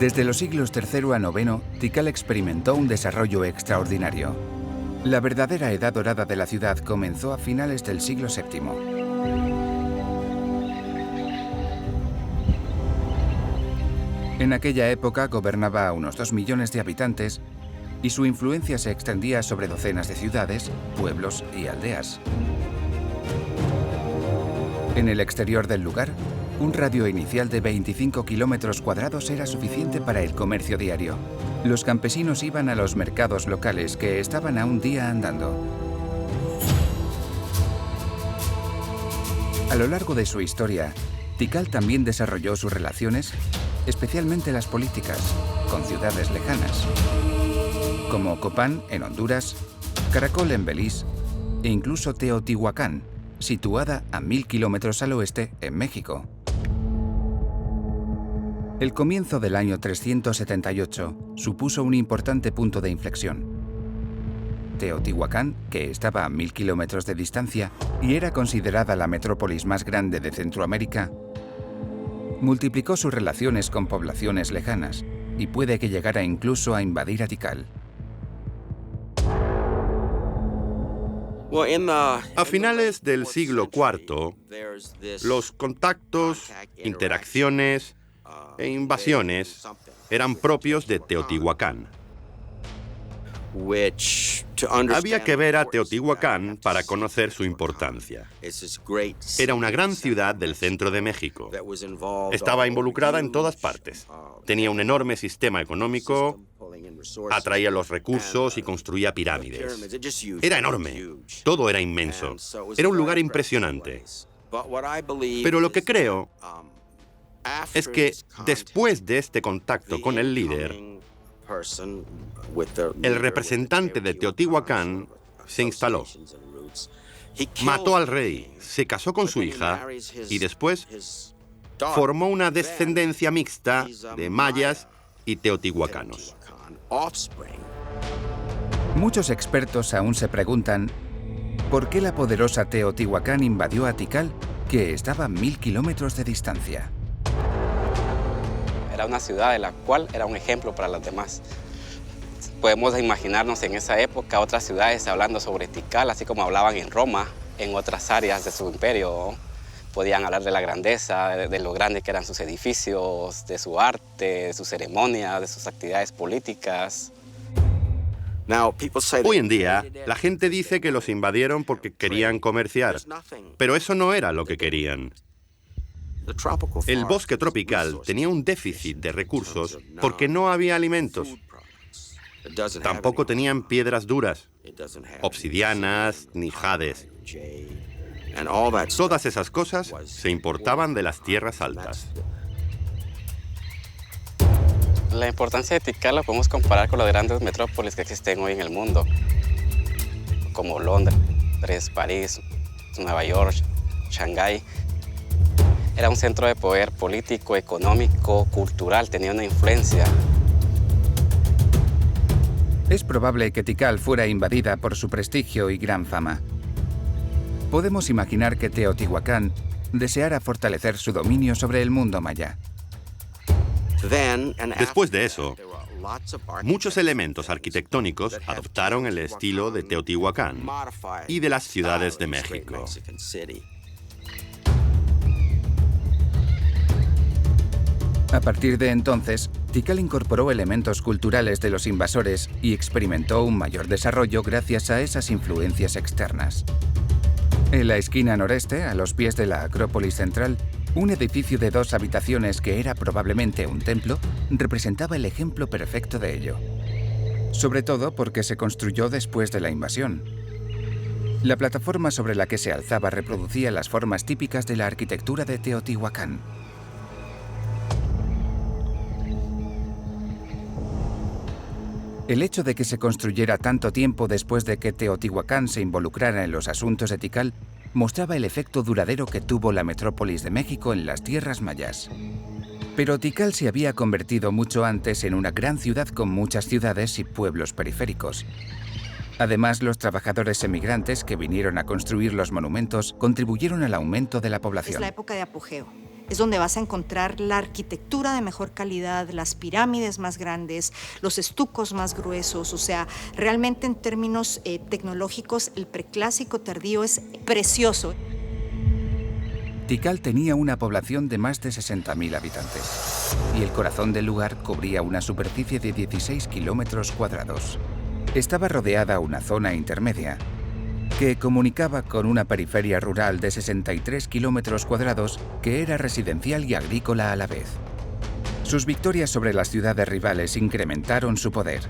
Desde los siglos III a IX, Tikal experimentó un desarrollo extraordinario. La verdadera edad dorada de la ciudad comenzó a finales del siglo VII. En aquella época gobernaba a unos 2 millones de habitantes y su influencia se extendía sobre docenas de ciudades, pueblos y aldeas. En el exterior del lugar, un radio inicial de 25 kilómetros cuadrados era suficiente para el comercio diario. Los campesinos iban a los mercados locales que estaban a un día andando. A lo largo de su historia, Tikal también desarrolló sus relaciones, especialmente las políticas, con ciudades lejanas, como Copán en Honduras, Caracol en Belice e incluso Teotihuacán, situada a 1000 kilómetros al oeste en México. El comienzo del año 378 supuso un importante punto de inflexión. Teotihuacán, que estaba a 1000 kilómetros de distancia y era considerada la metrópolis más grande de Centroamérica, multiplicó sus relaciones con poblaciones lejanas y puede que llegara incluso a invadir a Tikal. A finales del siglo IV, los contactos, interacciones e invasiones eran propios de Teotihuacán. Había que ver a Teotihuacán para conocer su importancia. Era una gran ciudad del centro de México. Estaba involucrada en todas partes. Tenía un enorme sistema económico, atraía los recursos y construía pirámides. Era enorme. Todo era inmenso. Era un lugar impresionante. Pero lo que creo es que después de este contacto con el líder, el representante de Teotihuacán se instaló. Mató al rey, se casó con su hija y después formó una descendencia mixta de mayas y teotihuacanos. Muchos expertos aún se preguntan ¿por qué la poderosa Teotihuacán invadió a Tikal, que estaba a 1000 kilómetros de distancia? Era una ciudad de la cual era un ejemplo para las demás. Podemos imaginarnos en esa época otras ciudades hablando sobre Tikal, así como hablaban en Roma, en otras áreas de su imperio. Podían hablar de la grandeza, de lo grande que eran sus edificios, de su arte, de sus ceremonias, de sus actividades políticas. Hoy en día, la gente dice que los invadieron porque querían comerciar, pero eso no era lo que querían. El bosque tropical tenía un déficit de recursos porque no había alimentos. Tampoco tenían piedras duras, obsidianas ni jades. Todas esas cosas se importaban de las tierras altas. La importancia de Tikal la podemos comparar con las grandes metrópolis que existen hoy en el mundo, como Londres, París, Nueva York, Shanghái. Era un centro de poder político, económico, cultural, tenía una influencia. Es probable que Tikal fuera invadida por su prestigio y gran fama. Podemos imaginar que Teotihuacán deseara fortalecer su dominio sobre el mundo maya. Después de eso, muchos elementos arquitectónicos adoptaron el estilo de Teotihuacán y de las ciudades de México. A partir de entonces, Tikal incorporó elementos culturales de los invasores y experimentó un mayor desarrollo gracias a esas influencias externas. En la esquina noreste, a los pies de la Acrópolis central, un edificio de 2 habitaciones que era probablemente un templo representaba el ejemplo perfecto de ello. Sobre todo porque se construyó después de la invasión. La plataforma sobre la que se alzaba reproducía las formas típicas de la arquitectura de Teotihuacán. El hecho de que se construyera tanto tiempo después de que Teotihuacán se involucrara en los asuntos de Tikal mostraba el efecto duradero que tuvo la metrópolis de México en las tierras mayas. Pero Tikal se había convertido mucho antes en una gran ciudad con muchas ciudades y pueblos periféricos. Además, los trabajadores emigrantes que vinieron a construir los monumentos contribuyeron al aumento de la población. Es la época de apogeo. es donde vas a encontrar la arquitectura de mejor calidad, las pirámides más grandes, los estucos más gruesos. O sea, realmente en términos tecnológicos, el preclásico tardío es precioso. Tikal tenía una población de más de 60.000 habitantes y el corazón del lugar cubría una superficie de 16 kilómetros cuadrados. Estaba rodeada una zona intermedia que comunicaba con una periferia rural de 63 kilómetros cuadrados que era residencial y agrícola a la vez. Sus victorias sobre las ciudades rivales incrementaron su poder.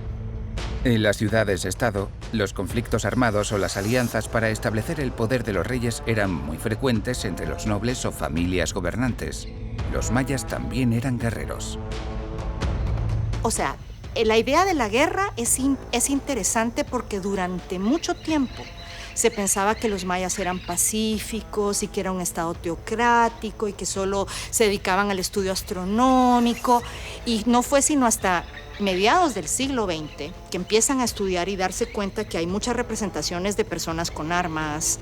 En las ciudades-estado, los conflictos armados o las alianzas para establecer el poder de los reyes eran muy frecuentes entre los nobles o familias gobernantes. Los mayas también eran guerreros. O sea, la idea de la guerra es interesante porque durante mucho tiempo se pensaba que los mayas eran pacíficos y que era un estado teocrático y que solo se dedicaban al estudio astronómico. Y no fue sino hasta mediados del siglo XX que empiezan a estudiar y darse cuenta que hay muchas representaciones de personas con armas.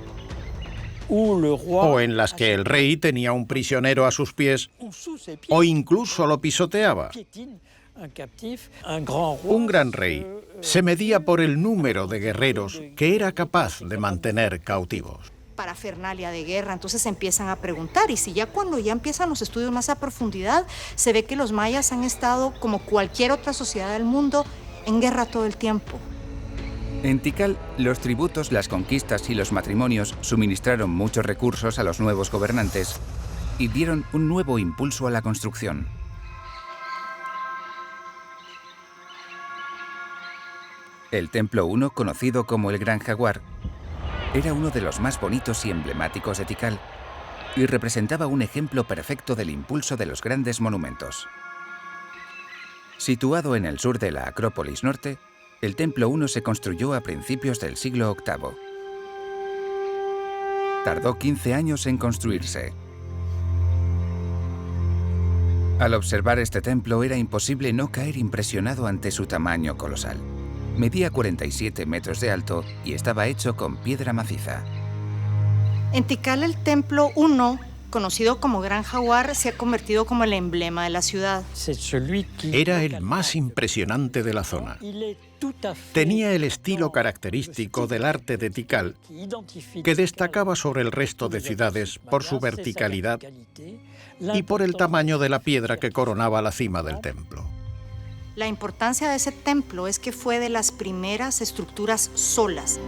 O en las que el rey tenía un prisionero a sus pies o incluso lo pisoteaba. Un gran rey se medía por el número de guerreros que era capaz de mantener cautivos. Parafernalia de guerra, entonces se empiezan a preguntar, y si ya cuando ya empiezan los estudios más a profundidad, se ve que los mayas han estado, como cualquier otra sociedad del mundo, en guerra todo el tiempo. En Tikal, los tributos, las conquistas y los matrimonios suministraron muchos recursos a los nuevos gobernantes y dieron un nuevo impulso a la construcción. El Templo 1, conocido como el Gran Jaguar, era uno de los más bonitos y emblemáticos de Tikal y representaba un ejemplo perfecto del impulso de los grandes monumentos. Situado en el sur de la Acrópolis Norte, el Templo 1 se construyó a principios del siglo VIII. Tardó 15 años en construirse. Al observar este templo era imposible no caer impresionado ante su tamaño colosal. Medía 47 metros de alto y estaba hecho con piedra maciza. En Tikal, el Templo 1, conocido como Gran Jaguar, se ha convertido como el emblema de la ciudad. Era el más impresionante de la zona. Tenía el estilo característico del arte de Tikal, que destacaba sobre el resto de ciudades por su verticalidad y por el tamaño de la piedra que coronaba la cima del templo. La importancia de ese templo es que fue de las primeras estructuras solas.